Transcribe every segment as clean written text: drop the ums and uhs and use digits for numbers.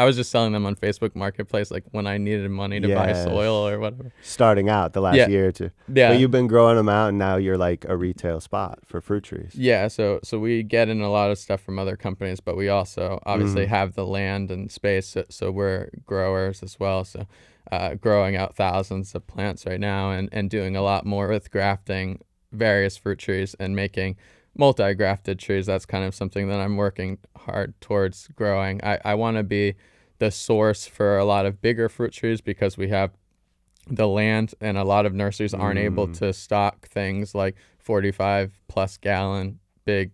I was just selling them on Facebook Marketplace, like when I needed money to buy soil or whatever. Starting out the last year or two. Yeah. But you've been growing them out, and now you're like a retail spot for fruit trees. Yeah. So we get in a lot of stuff from other companies, but we also obviously have the land and space. So we're growers as well. So growing out thousands of plants right now and doing a lot more with grafting various fruit trees and making multi-grafted trees. That's kind of something that I'm working hard towards growing. I want to be the source for a lot of bigger fruit trees because we have the land, and a lot of nurseries aren't able to stock things like 45 plus gallon big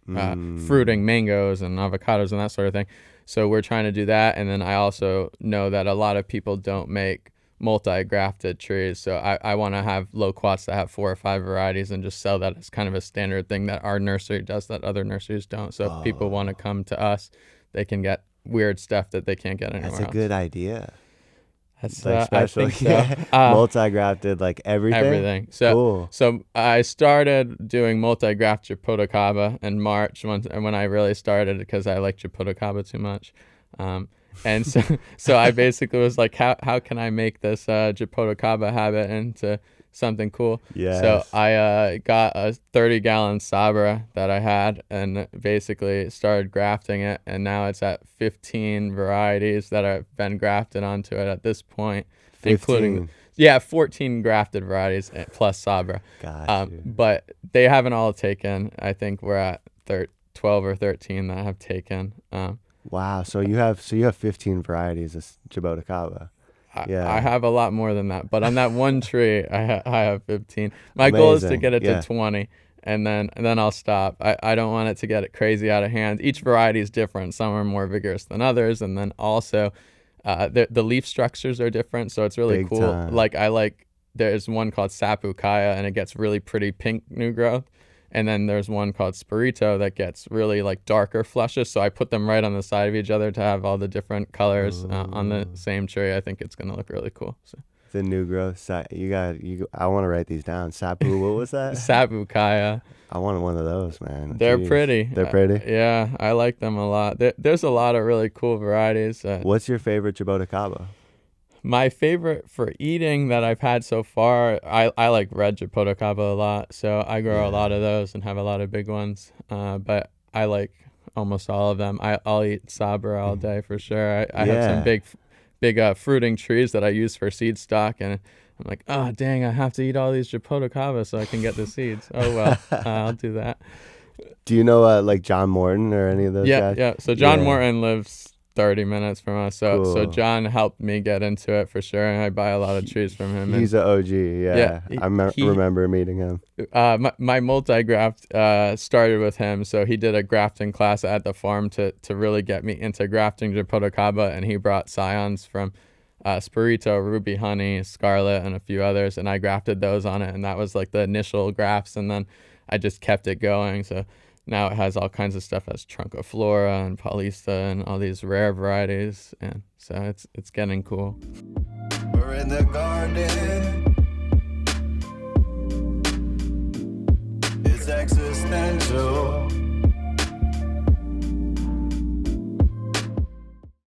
fruiting mangoes and avocados and that sort of thing. So we're trying to do that. And then I also know that a lot of people don't make multi-grafted trees, so I want to have loquats that have 4 or 5 varieties and just sell that as kind of a standard thing that our nursery does that other nurseries don't. So if people want to come to us, they can get weird stuff that they can't get anywhere else. That's a good idea. That's like I special, think so. Multi-grafted, like everything. Everything. So cool. So I started doing multi-graft Japotacaba in March when I really started, because I like Japotacaba too much. And so I basically was like, how can I make this Japotacaba habit into something cool? Yes. So I got a 30-gallon Sabra that I had and basically started grafting it. And now it's at 15 varieties that have been grafted onto it at this point. 15. Including 14 grafted varieties plus Sabra. But they haven't all taken. I think we're at 12 or 13 that have taken. Wow, so you have 15 varieties of Japotacaba. I have a lot more than that, but on that one tree, I have 15. My goal is to get it to 20, and then I'll stop. I don't want it to get crazy out of hand. Each variety is different. Some are more vigorous than others, and then also the leaf structures are different, so it's really cool. Time. There's one called Sapukaya, and it gets really pretty pink new growth. And then there's one called Spirito that gets really like darker flushes. So I put them right on the side of each other to have all the different colors on the same tree. I think it's going to look really cool. So. The new growth. I want to write these down. Sapu, what was that? Sapukaya. I want one of those, man. They're pretty. They're pretty? Yeah, I like them a lot. There's a lot of really cool varieties. What's your favorite Japotacaba? My favorite for eating that I've had so far, I like red Japotacaba a lot, so I grow a lot of those and have a lot of big ones. But I like almost all of them. I'll eat Sabra all day for sure. I have some big fruiting trees that I use for seed stock, and I'm like, oh dang, I have to eat all these Japotacaba so I can get the seeds. Oh well, I'll do that. Do you know like John Morton or any of those guys? Yeah. So John Morton lives 30 minutes from us, so John helped me get into it for sure, and I buy a lot of trees from him. He's an OG. I remember meeting him. My multi-graft started with him, so he did a grafting class at the farm to really get me into grafting Japotacaba, and he brought scions from Spirito, Ruby Honey, Scarlet, and a few others, and I grafted those on it, and that was like the initial grafts, and then I just kept it going. So now it has all kinds of stuff. It has Trunciflora and Paulista and all these rare varieties, and so it's getting cool. We're in the garden. It's existential.